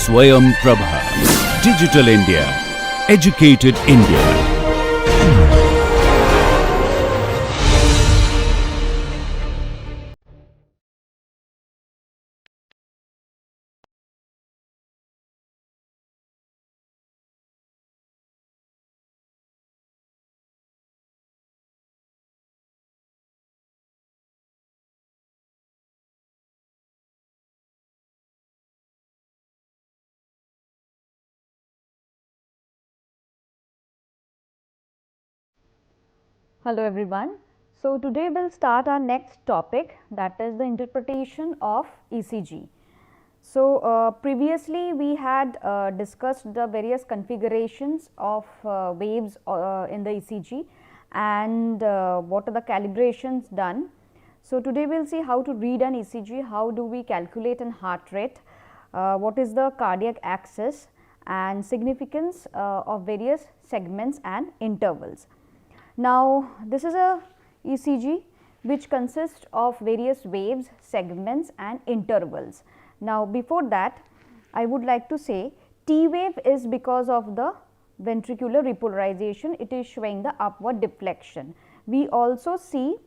Swayam Prabha. Digital India. Educated India. Hello everyone. So today we'll start our next topic, that is the interpretation of ECG. So previously we had discussed the various configurations of waves in the ECG and what are the calibrations done. So today we'll see how to read an ECG, how do we calculate an heart rate, what is the cardiac axis and significance of various segments and intervals. Now, this is a ECG which consists of various waves, segments and intervals. Now, before that I would like to say T wave is because of the ventricular repolarization, it is showing the upward deflection. We also see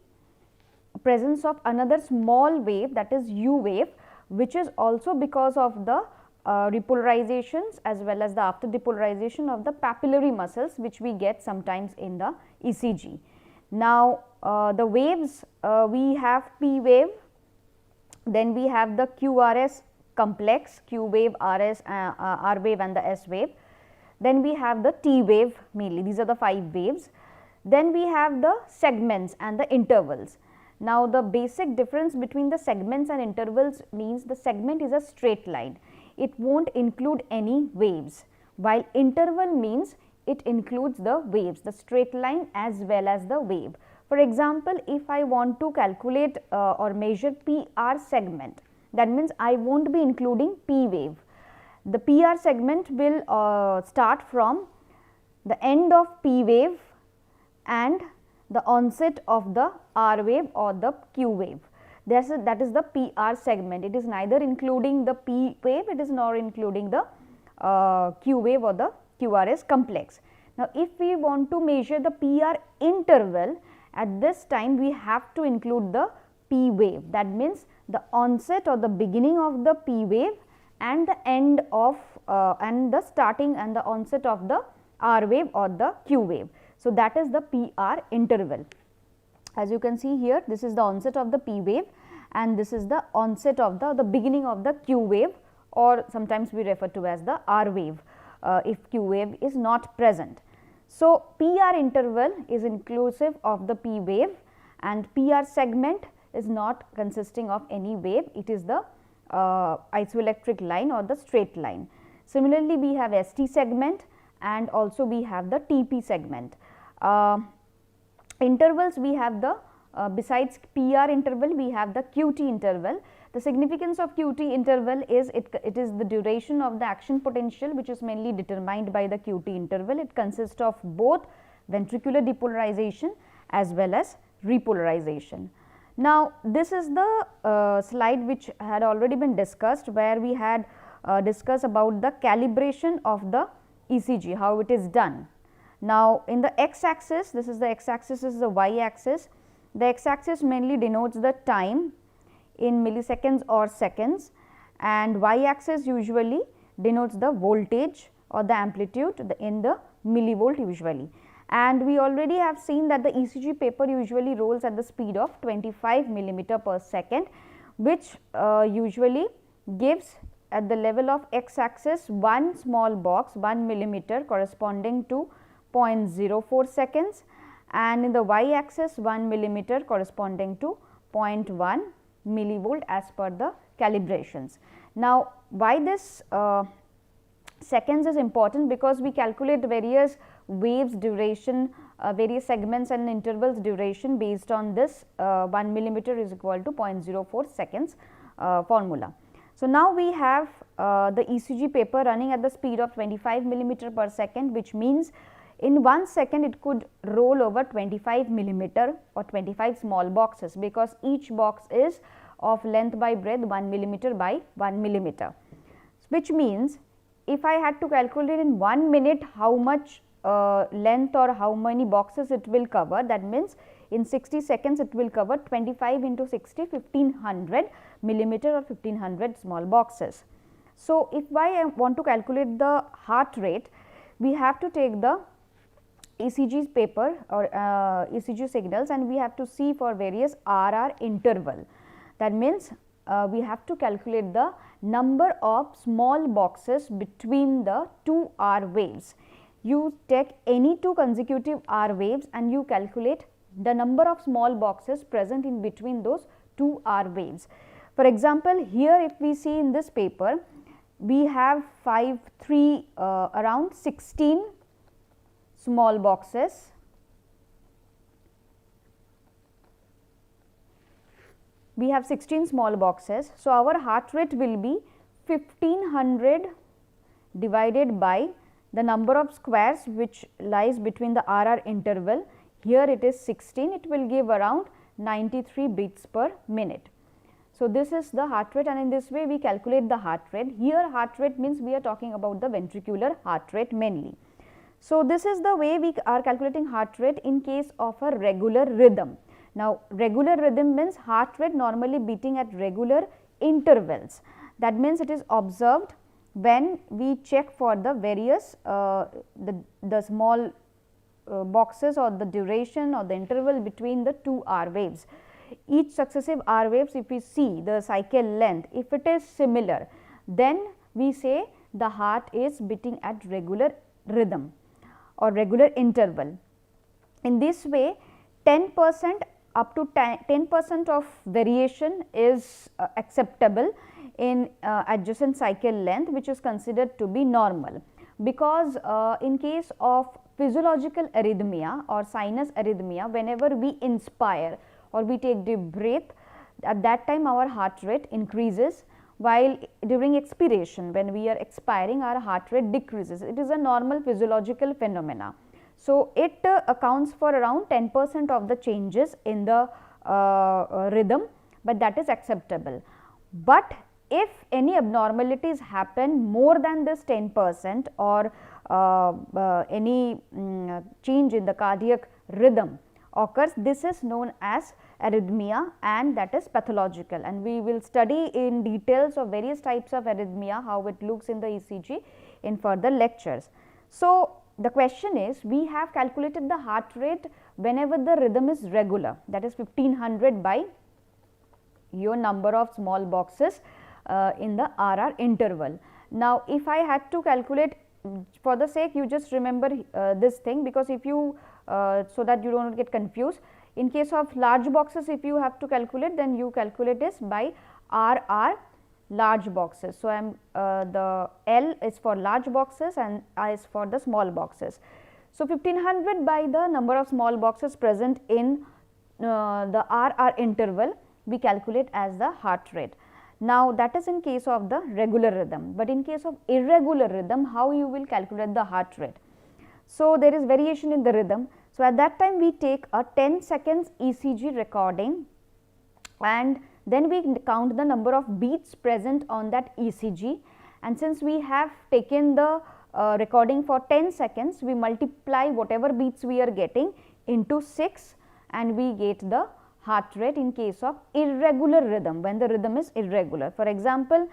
presence of another small wave, that is U wave, which is also because of the repolarizations as well as the after depolarization of the papillary muscles, which we get sometimes in the ECG. Now, the waves, we have P wave, then we have the QRS complex, Q wave, RS, R wave and the S wave. Then we have the T wave mainly, these are the 5 waves. Then we have the segments and the intervals. Now, the basic difference between the segments and intervals means the segment is a straight line, it will not include any waves, while interval means it includes the waves, the straight line as well as the wave. For example, if I want to calculate or measure PR segment, that means I will not be including P wave. The PR segment will start from the end of P wave and the onset of the R wave or the Q wave. That is the PR segment, it is neither including the P wave, it is nor including the Q wave or the QRS complex. Now, if we want to measure the PR interval, at this time we have to include the P wave, that means the onset or the beginning of the P wave and the end of and the starting and the onset of the R wave or the Q wave. So, that is the PR interval. As you can see here, this is the onset of the P wave and this is the onset of the beginning of the Q wave, or sometimes we refer to as the R wave if Q wave is not present. So, PR interval is inclusive of the P wave and PR segment is not consisting of any wave, it is the isoelectric line or the straight line. Similarly, we have ST segment and also we have the TP segment. Intervals, we have the besides PR interval we have the QT interval. The significance of QT interval is it is the duration of the action potential, which is mainly determined by the QT interval. It consists of both ventricular depolarization as well as repolarization. Now, this is the slide which had already been discussed, where we had discussed about the calibration of the ECG, how it is done. Now, in the x axis, this is the x axis, this is the y axis. The x axis mainly denotes the time in milliseconds or seconds, and y axis usually denotes the voltage or the amplitude in the millivolt usually. And we already have seen that the ECG paper usually rolls at the speed of 25 millimeter per second, which usually gives at the level of x axis one small box 1 millimeter corresponding to 0.04 seconds, and in the y axis 1 millimeter corresponding to 0.1 millivolt as per the calibrations. Now, why this seconds is important? Because we calculate various waves duration, various segments and intervals duration based on this 1 millimeter is equal to 0.04 seconds formula. So, now we have the ECG paper running at the speed of 25 millimeter per second, which means in 1 second it could roll over 25 millimeter or 25 small boxes, because each box is of length by breadth 1 millimeter by 1 millimeter, which means if I had to calculate in 1 minute how much length or how many boxes it will cover, that means in 60 seconds it will cover 25 into 60, 1500 millimeter or 1500 small boxes. So, if I want to calculate the heart rate, we have to take the ECG paper or ECG signals, and we have to see for various RR interval. That means, we have to calculate the number of small boxes between the two R waves. You take any two consecutive R waves and you calculate the number of small boxes present in between those two R waves. For example, here if we see in this paper, we have around 16 small boxes. We have 16 small boxes. So, our heart rate will be 1500 divided by the number of squares which lies between the RR interval. Here it is 16, it will give around 93 beats per minute. So, this is the heart rate, and in this way we calculate the heart rate. Here heart rate means we are talking about the ventricular heart rate mainly. So, this is the way we are calculating heart rate in case of a regular rhythm. Now, regular rhythm means heart rate normally beating at regular intervals. That means, it is observed when we check for the various the small boxes or the duration or the interval between the two R waves. Each successive R waves, if we see the cycle length, if it is similar, then we say the heart is beating at regular rhythm or regular interval. In this way, 10% up to 10% of variation is acceptable in adjacent cycle length, which is considered to be normal, because in case of physiological arrhythmia or sinus arrhythmia, whenever we inspire or we take deep breath, at that time our heart rate increases, while during expiration, when we are expiring, our heart rate decreases. It is a normal physiological phenomena. So, it accounts for around 10% of the changes in the rhythm, but that is acceptable. But if any abnormalities happen more than this 10% or any change in the cardiac rhythm occurs, this is known as arrhythmia, and that is pathological, and we will study in details of various types of arrhythmia, how it looks in the ECG in further lectures. So, the question is, we have calculated the heart rate whenever the rhythm is regular, that is 1500 by your number of small boxes in the RR interval. Now, if I had to calculate, for the sake you just remember this thing, because if you so that you do not get confused, in case of large boxes, if you have to calculate, then you calculate this by RR large boxes. So, the L is for large boxes and I is for the small boxes. So, 1500 by the number of small boxes present in the RR interval, we calculate as the heart rate. Now, that is in case of the regular rhythm, but in case of irregular rhythm, how you will calculate the heart rate? So, there is variation in the rhythm. So, at that time we take a 10 seconds ECG recording, and then we count the number of beats present on that ECG, and since we have taken the recording for 10 seconds, we multiply whatever beats we are getting into 6 and we get the heart rate in case of irregular rhythm, when the rhythm is irregular. For example,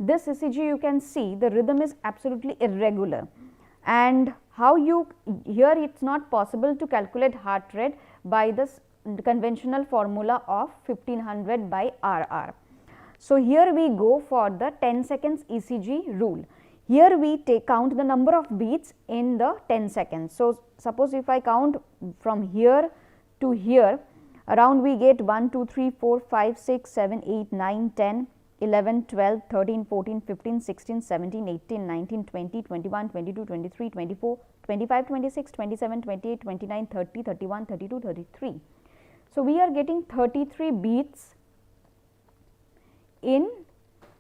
this ECG you can see the rhythm is absolutely irregular, and how you here it is not possible to calculate heart rate by this conventional formula of 1500 by RR. So, here we go for the 10 seconds ECG rule. Here we count the number of beats in the 10 seconds. So, suppose if I count from here to here, around we get 1, 2, 3, 4, 5, 6, 7, 8, 9, 10, 11, 12, 13, 14, 15, 16, 17, 18, 19, 20, 21, 22, 23, 24, 25, 26, 27, 28, 29, 30, 31, 32, 33. So, we are getting 33 beats in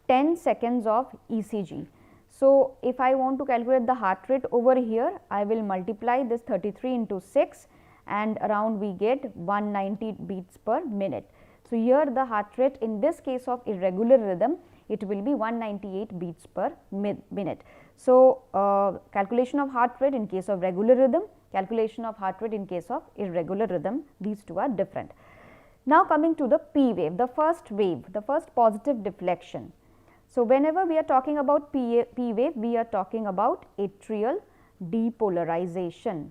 10 seconds of ECG. So, if I want to calculate the heart rate over here, I will multiply this 33 into 6 and around we get 190 beats per minute. So, here the heart rate in this case of irregular rhythm, it will be 198 beats per minute. So, calculation of heart rate in case of regular rhythm, calculation of heart rate in case of irregular rhythm, these two are different. Now, coming to the P wave, the first wave, the first positive deflection. So, whenever we are talking about P wave, we are talking about atrial depolarization.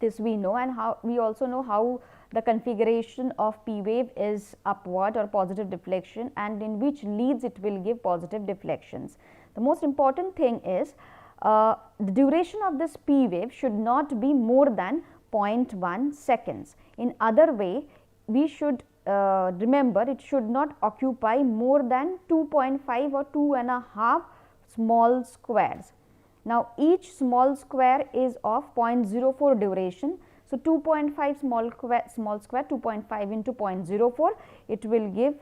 This we know, and how we also know how the configuration of P wave is upward or positive deflection, and in which leads it will give positive deflections. The most important thing is the duration of this P wave should not be more than 0.1 seconds. In other way, we should remember it should not occupy more than 2.5 or 2.5 small squares. Now, each small square is of 0.04 duration. So, 2.5 small square 2.5 into 0.04, it will give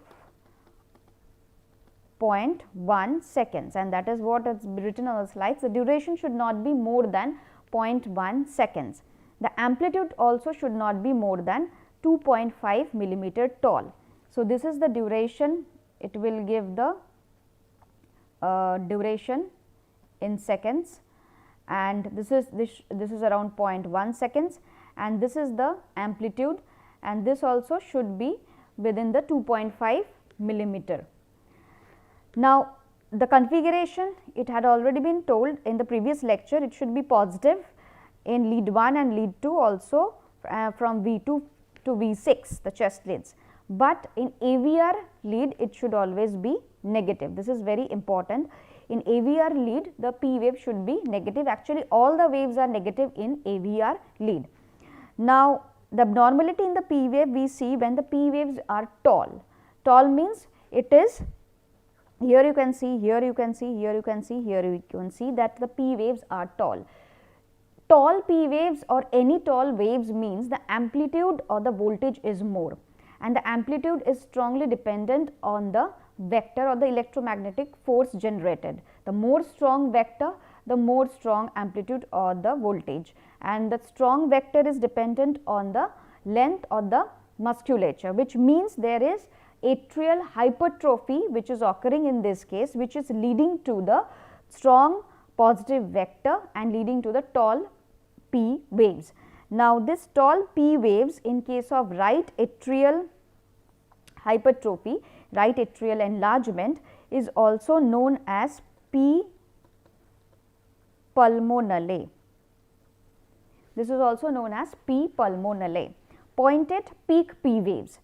0.1 seconds, and that is what is written on the slides. The duration should not be more than 0.1 seconds. The amplitude also should not be more than 2.5 millimeter tall. So, this is the duration, it will give the duration in seconds, and this is around 0.1 seconds, and this is the amplitude, and this also should be within the 2.5 millimeter. Now, the configuration, it had already been told in the previous lecture, it should be positive in lead 1 and lead 2 also from V2 to V6, the chest leads, but in AVR lead it should always be negative. This is very important. In AVR lead, the P wave should be negative. Actually, all the waves are negative in AVR lead. Now, the abnormality in the P wave we see when the P waves are tall. Tall means it is, here you can see, here you can see, here you can see, here you can see that the P waves are tall. Tall P waves or any tall waves means the amplitude or the voltage is more, and the amplitude is strongly dependent on the vector or the electromagnetic force generated. The more strong vector, the more strong amplitude or the voltage, and the strong vector is dependent on the length or the musculature, which means there is atrial hypertrophy which is occurring in this case, which is leading to the strong positive vector and leading to the tall P waves. Now, this tall P waves in case of right atrial hypertrophy, right atrial enlargement, is also known as P pulmonale. This is also known as P pulmonale. Pointed peak P waves.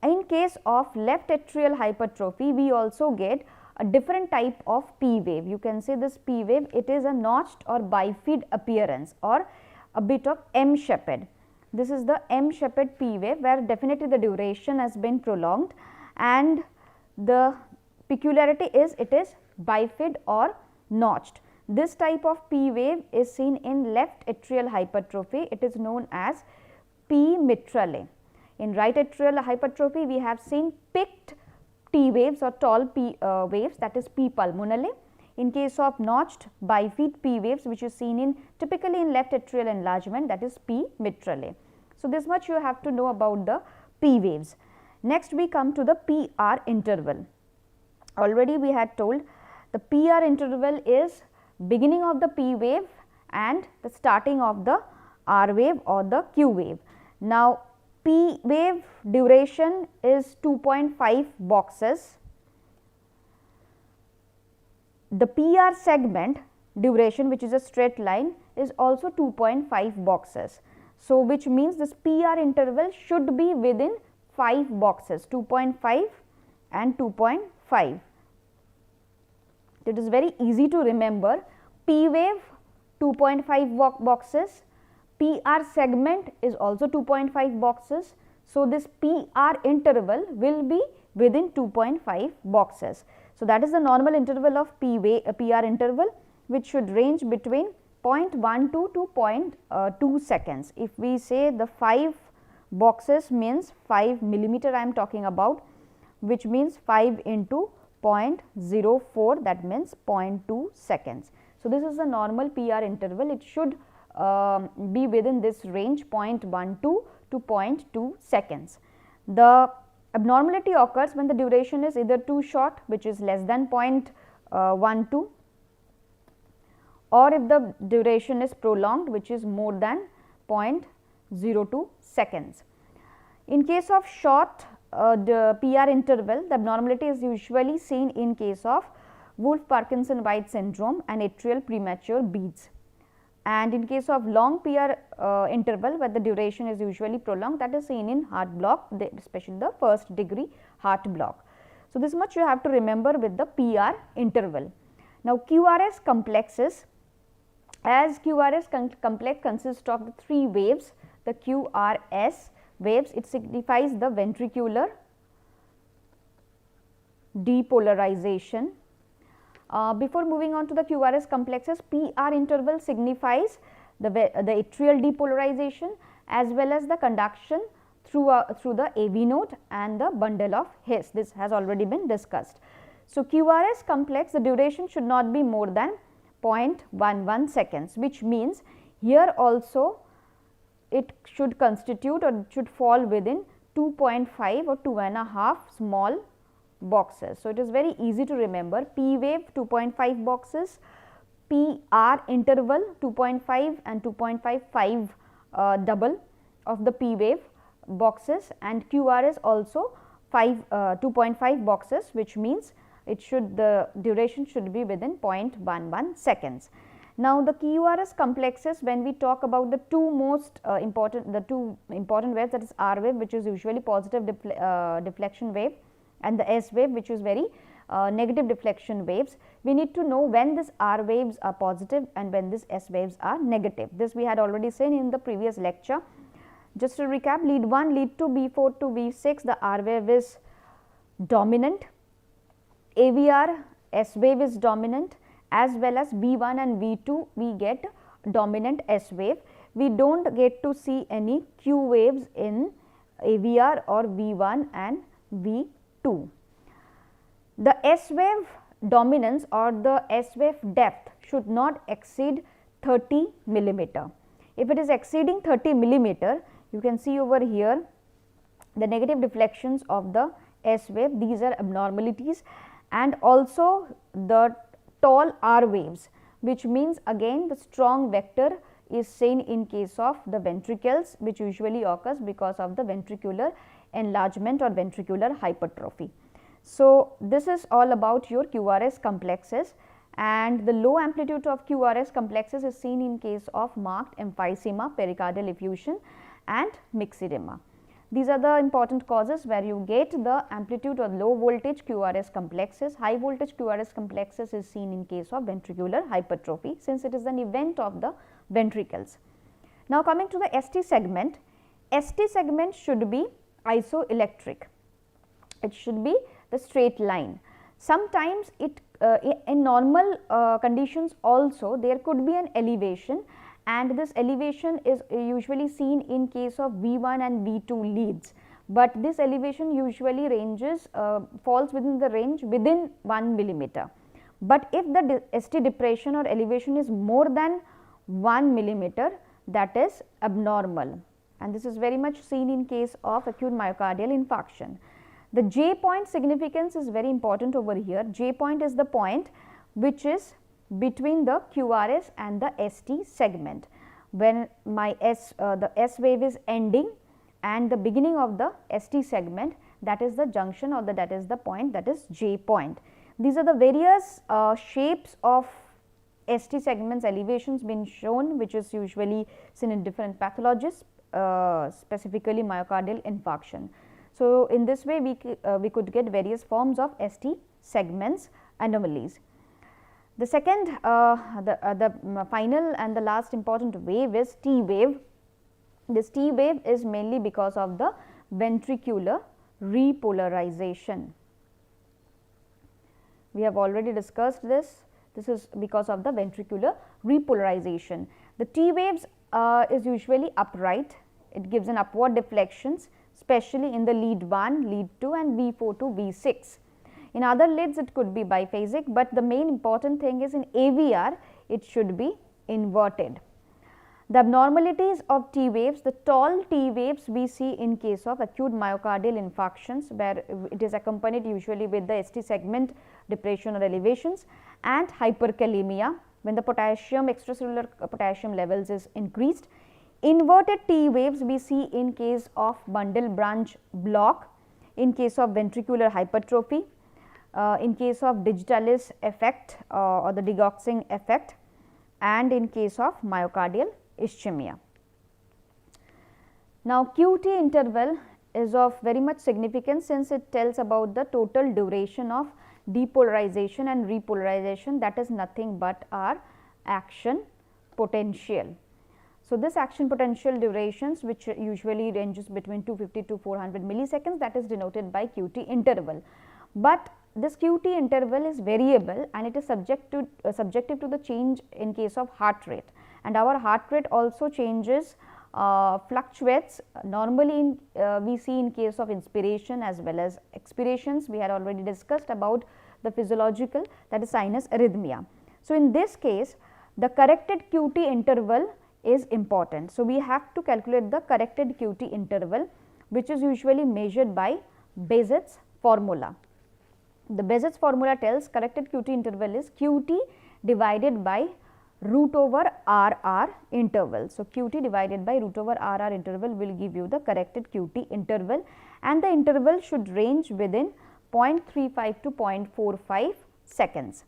In case of left atrial hypertrophy, we also get a different type of P wave. You can say this P wave, it is a notched or bifid appearance or a bit of M-shaped. This is the M-shaped P wave, where definitely the duration has been prolonged, and the peculiarity is it is bifid or notched. This type of P wave is seen in left atrial hypertrophy. It is known as P mitrale. In right atrial hypertrophy, we have seen picked T waves or tall P waves, that is P pulmonale. In case of notched bifid P waves, which is seen in typically in left atrial enlargement, that is P mitrale. So, this much you have to know about the P waves. Next, we come to the PR interval. Already we had told the PR interval is beginning of the P wave and the starting of the R wave or the Q wave. Now, P wave duration is 2.5 boxes. The PR segment duration, which is a straight line, is also 2.5 boxes. So, which means this PR interval should be within 5 boxes, 2.5 and 2.5. It is very easy to remember. P wave 2.5 boxes, PR segment is also 2.5 boxes. So, this PR interval will be within 2.5 boxes. So, that is the normal interval of PR interval, which should range between 0.12 to 0.2 seconds. If we say the 5 boxes means 5 millimeter I am talking about, which means 5 into 0.04, that means 0.2 seconds. So, this is the normal PR interval. It should be within this range 0.12 to 0.2 seconds. The Abnormality occurs when the duration is either too short, which is less than 0.12, or if the duration is prolonged, which is more than 0.02 seconds. In case of short the PR interval, the abnormality is usually seen in case of Wolff-Parkinson-White syndrome and atrial premature beats. And in case of long PR interval, where the duration is usually prolonged, that is seen in heart block, especially the first degree heart block. So, this much you have to remember with the PR interval. Now, QRS complexes, as QRS complex consists of the 3 waves, the QRS waves, it signifies the ventricular depolarization. Before moving on to the QRS complexes, PR interval signifies the atrial depolarization as well as the conduction through the AV node and the bundle of His. This has already been discussed. So, QRS complex, the duration should not be more than 0.11 seconds, which means here also it should constitute or it should fall within 2.5 or 2.5 small boxes. So, it is very easy to remember. P wave 2.5 boxes, PR interval 2.5 and 2.55 double of the P wave boxes, and QRS also 2.5 boxes, which means it should, the duration should be within 0.11 seconds. Now, the QRS complexes, when we talk about the two important waves, that is R wave, which is usually positive deflection wave, and the S wave, which is very negative deflection waves. We need to know when these R waves are positive and when these S waves are negative. This we had already seen in the previous lecture. Just to recap, lead 1, lead 2, V4 to V6, the R wave is dominant, AVR S wave is dominant, as well as V1 and V2 we get dominant S wave. We do not get to see any Q waves in AVR or V1 and V2. The S wave dominance or the S wave depth should not exceed 30 millimeter. If it is exceeding 30 millimeter, you can see over here the negative deflections of the S wave, these are abnormalities, and also the tall R waves, which means again the strong vector is seen in case of the ventricles, which usually occurs because of the ventricular enlargement or ventricular hypertrophy. So, this is all about your QRS complexes, and the low amplitude of QRS complexes is seen in case of marked emphysema, pericardial effusion and myxedema. These are the important causes where you get the amplitude or low voltage QRS complexes. High voltage QRS complexes is seen in case of ventricular hypertrophy, since it is an event of the ventricles. Now, coming to the ST segment should be isoelectric. It should be the straight line. Sometimes it in normal conditions also there could be an elevation, and this elevation is usually seen in case of V1 and V2 leads, but this elevation usually ranges falls within the range within 1 millimeter. But if the ST depression or elevation is more than 1 millimeter, that is abnormal, and this is very much seen in case of acute myocardial infarction. The J point significance is very important over here. J point is the point which is between the QRS and the ST segment. When my the S wave is ending and the beginning of the ST segment, that is the junction or that is the point, that is J point. These are the various shapes of ST segments elevations been shown, which is usually seen in different pathologies, specifically myocardial infarction. So, in this way we could get various forms of ST segments anomalies. The second, the final and the last important wave is T wave. This T wave is mainly because of the ventricular repolarization. We have already discussed this. This is because of the ventricular repolarization. The T waves is usually upright. It gives an upward deflections, especially in the lead 1, lead 2 and V4 to V6. In other leads it could be biphasic, but the main important thing is in AVR it should be inverted. The abnormalities of T waves, the tall T waves we see in case of acute myocardial infarctions, where it is accompanied usually with the ST segment depression or elevations, and hyperkalemia when the potassium, extracellular potassium levels is increased. Inverted T waves we see in case of bundle branch block, in case of ventricular hypertrophy, in case of digitalis effect or the digoxing effect, and in case of myocardial ischemia. Now, QT interval is of very much significance, since it tells about the total duration of depolarization and repolarization, that is nothing but our action potential. So, this action potential durations, which usually ranges between 250 to 400 milliseconds, that is denoted by QT interval. But this QT interval is variable and it is subjective to the change in case of heart rate, and our heart rate also changes, fluctuates. Normally we see in case of inspiration as well as expirations. We had already discussed about the physiological, that is sinus arrhythmia. So, in this case the corrected QT interval is important. So, we have to calculate the corrected QT interval, which is usually measured by Bézét's formula. The Bézét's formula tells corrected QT interval is QT divided by root over RR interval. So, QT divided by root over RR interval will give you the corrected QT interval, and the interval should range within 0.35 to 0.45 seconds.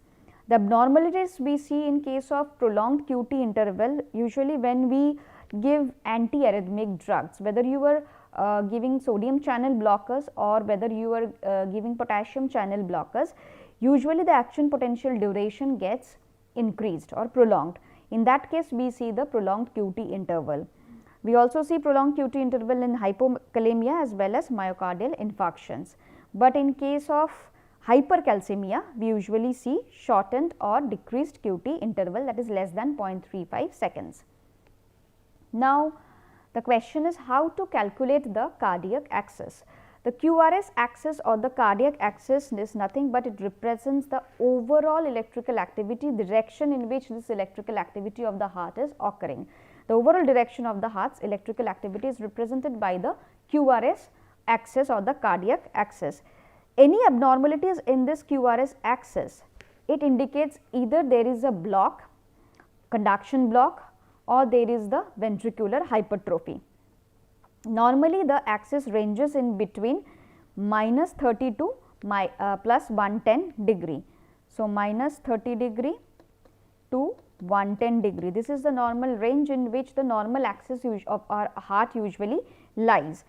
The abnormalities we see in case of prolonged QT interval, usually when we give antiarrhythmic drugs, whether you are giving sodium channel blockers or whether you are giving potassium channel blockers, usually the action potential duration gets increased or prolonged. In that case, we see the prolonged QT interval. We also see prolonged QT interval in hypokalemia as well as myocardial infarctions. But in case of hypercalcemia, we usually see shortened or decreased QT interval, that is less than 0.35 seconds. Now, the question is how to calculate the cardiac axis. The QRS axis or the cardiac axis is nothing but it represents the overall electrical activity, direction in which this electrical activity of the heart is occurring. The overall direction of the heart's electrical activity is represented by the QRS axis or the cardiac axis. Any abnormalities in this QRS axis, it indicates either there is a block, conduction block, or there is the ventricular hypertrophy. Normally the axis ranges in between minus 30 to plus 110 degree. So, minus 30 degree to 110 degree. This is the normal range in which the normal axis of our heart usually lies.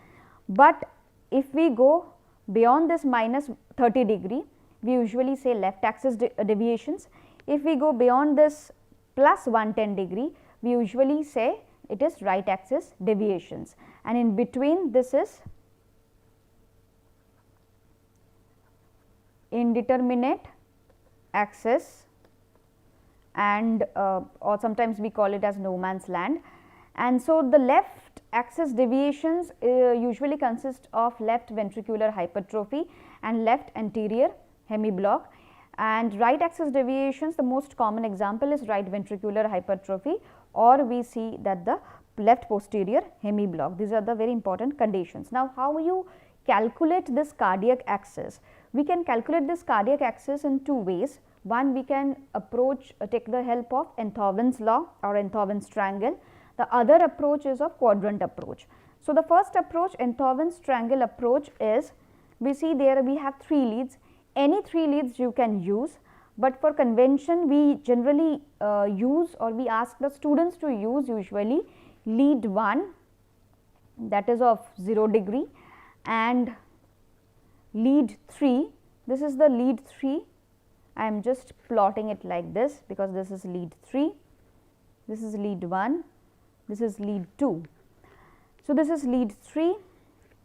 But if we go beyond this minus 30 degree, we usually say left axis deviations. If we go beyond this plus 110 degree, we usually say it is right axis deviations, and in between this is indeterminate axis, and or sometimes we call it as no man's land. And so, the left axis deviations usually consist of left ventricular hypertrophy and left anterior hemiblock, and right axis deviations, the most common example is right ventricular hypertrophy, or we see that the left posterior hemiblock. These are the very important conditions. Now, how you calculate this cardiac axis? We can calculate this cardiac axis in two ways. One, we can take the help of Enthoven's law or Enthoven's triangle. The other approach is of quadrant approach. So, the first approach, Enthoven's triangle approach, is we see there we have 3 leads. Any 3 leads you can use, but for convention we generally use, or we ask the students to use usually lead 1, that is of 0 degree, and lead 3, this is the lead 3. I am just plotting it like this because this is lead 3, this is lead 1, this is lead 2. So, this is lead 3,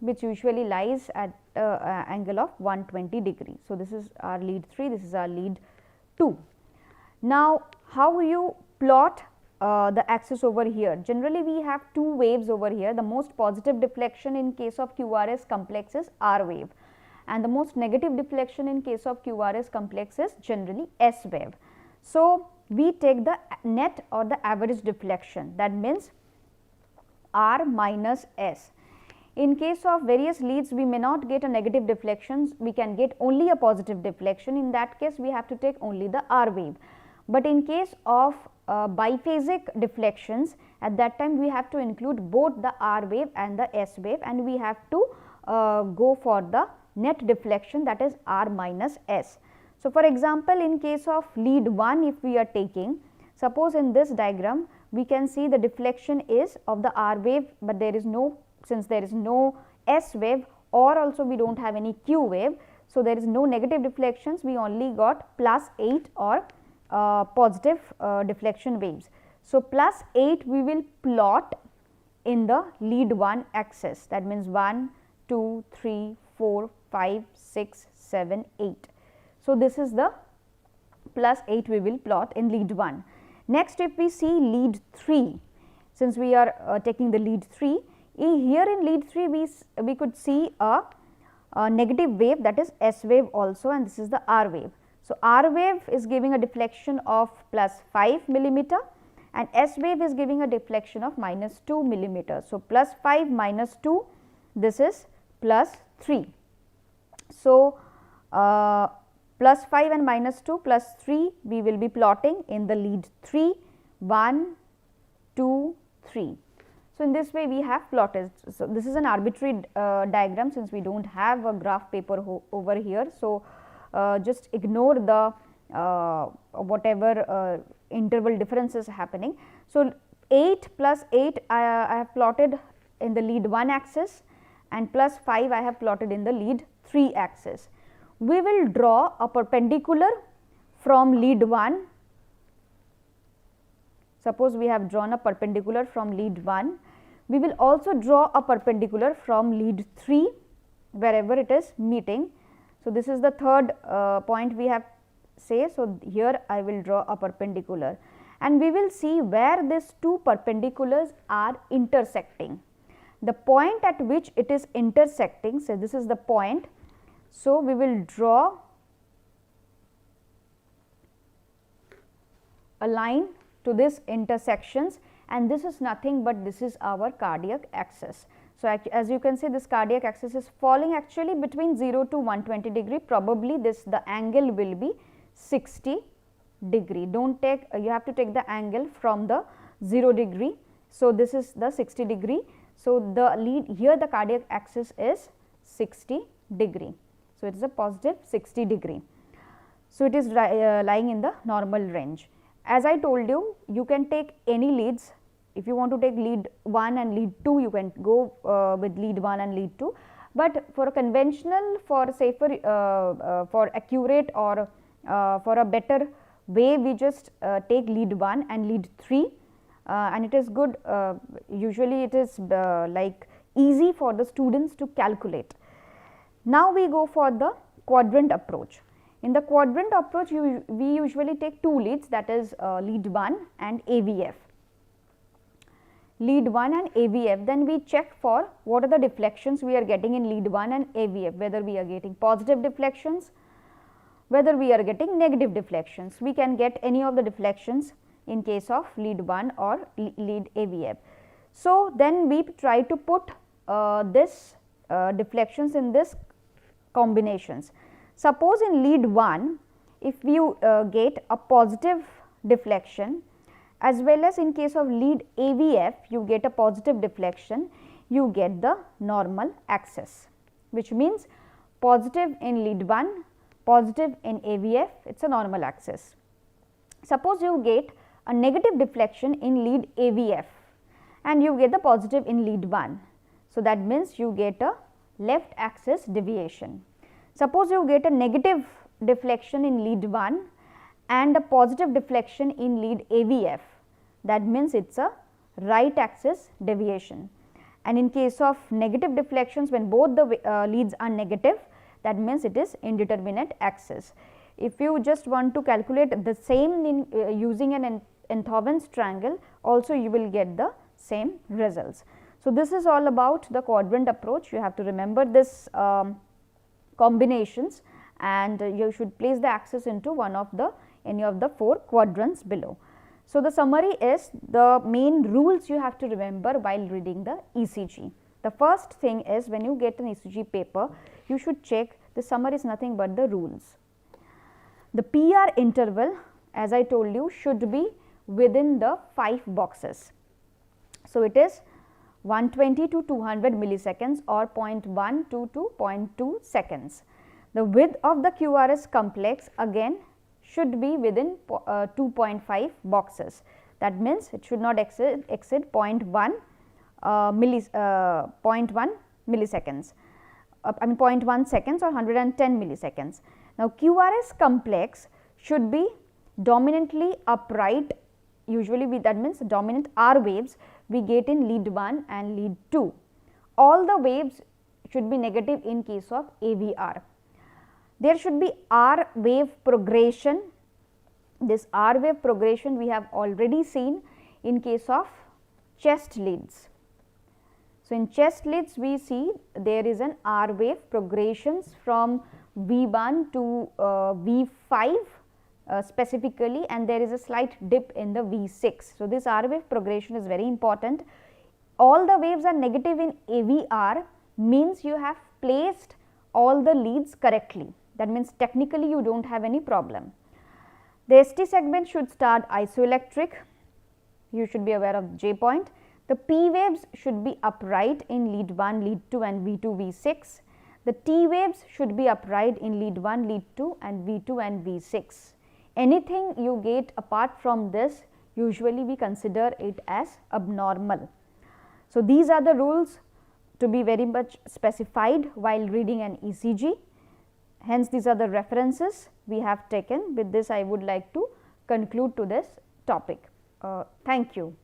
which usually lies at angle of 120 degree. So, this is our lead 3, this is our lead 2. Now, how you plot the axis over here? Generally, we have 2 waves over here. The most positive deflection in case of QRS complex is R wave, and the most negative deflection in case of QRS complex is generally S wave. So, we take the net or the average deflection, that means R minus S. In case of various leads, we may not get a negative deflections, we can get only a positive deflection. In that case, we have to take only the R wave. But in case of biphasic deflections, at that time we have to include both the R wave and the S wave, and we have to go for the net deflection, that is R minus S. So, for example, in case of lead 1, if we are taking, suppose in this diagram we can see the deflection is of the R wave, but there is no, since there is no S wave, or also we do not have any Q wave. So, there is no negative deflections, we only got plus 8 or positive deflection waves. So, plus 8 we will plot in the lead 1 axis, that means 1, 2, 3, 4, 5, 6, 7, 8. So, this is the plus 8 we will plot in lead 1. Next, if we see lead 3, since we are taking the lead 3, here in lead 3 we could see a negative wave, that is S wave also, and this is the R wave. So, R wave is giving a deflection of plus 5 millimeter and S wave is giving a deflection of minus 2 millimeter. So, plus 5 minus 2, this is plus 3. So, plus 5 and minus 2 plus 3 we will be plotting in the lead 3, 1, 2, 3. So, in this way we have plotted. So, this is an arbitrary diagram, since we do not have a graph paper over here. So, just ignore the whatever interval difference is happening. So, 8 plus 8 I have plotted in the lead 1 axis, and plus 5 I have plotted in the lead 3 axis. We will draw a perpendicular from lead 1. Suppose we have drawn a perpendicular from lead 1. We will also draw a perpendicular from lead 3 wherever it is meeting. So, this is the third point we have say. So, here I will draw a perpendicular, and we will see where these two perpendiculars are intersecting. The point at which it is intersecting, so this is the point. So, we will draw a line to this intersections, and this is nothing but this is our cardiac axis. So, as you can see, this cardiac axis is falling actually between 0 to 120 degree, probably the angle will be 60 degree. Do not take, you have to take the angle from the 0 degree. So, this is the 60 degree. So, the lead here, the cardiac axis is 60 degree. So, it is a positive 60 degree. So, it is lying in the normal range. As I told you, you can take any leads. If you want to take lead 1 and lead 2, you can go with lead 1 and lead 2. But for a conventional, for safer, for accurate or for a better way, we just take lead 1 and lead 3, and it is good. Usually, it is like easy for the students to calculate. Now, we go for the quadrant approach. In the quadrant approach, we usually take two leads, that is lead 1 and AVF. Lead 1 and AVF, then we check for what are the deflections we are getting in lead 1 and AVF, whether we are getting positive deflections, whether we are getting negative deflections. We can get any of the deflections in case of lead 1 or lead AVF. So, then we try to put this deflections in this combinations. Suppose in lead 1, if you get a positive deflection, as well as in case of lead AVF, you get a positive deflection, you get the normal axis, which means positive in lead 1, positive in AVF, it is a normal axis. Suppose you get a negative deflection in lead AVF and you get the positive in lead 1. So, that means you get a left axis deviation. Suppose you get a negative deflection in lead 1 and a positive deflection in lead AVF, that means it is a right axis deviation. And in case of negative deflections, when both the leads are negative, that means it is indeterminate axis. If you just want to calculate the same in using an Enthoven's triangle, also you will get the same results. So, this is all about the quadrant approach. You have to remember this combinations, and you should place the axis into any of the 4 quadrants below. So, the summary is the main rules you have to remember while reading the ECG. The first thing is, when you get an ECG paper, you should check the summary is nothing but the rules. The PR interval, as I told you, should be within the 5 boxes. So, it is 120 to 200 milliseconds or 0.1 to 0.2 seconds. The width of the QRS complex again should be within 2.5 boxes. That means, it should not exceed 0.1 milliseconds, 0.1 seconds or 110 milliseconds. Now, QRS complex should be dominantly upright, usually that means dominant R waves we get in lead 1 and lead 2. All the waves should be negative in case of AVR. There should be R wave progression. This R wave progression we have already seen in case of chest leads. So, in chest leads we see there is an R wave progressions from V1 to V5 specifically, and there is a slight dip in the V6. So, this R wave progression is very important. All the waves are negative in AVR, means you have placed all the leads correctly. That means, technically you do not have any problem. The ST segment should start isoelectric, you should be aware of J point. The P waves should be upright in lead 1, lead 2 and V2, V6. The T waves should be upright in lead 1, lead 2 and V2 and V6. Anything you get apart from this, usually we consider it as abnormal. So, these are the rules to be very much specified while reading an ECG. Hence, these are the references we have taken. With this, I would like to conclude to this topic. Thank you.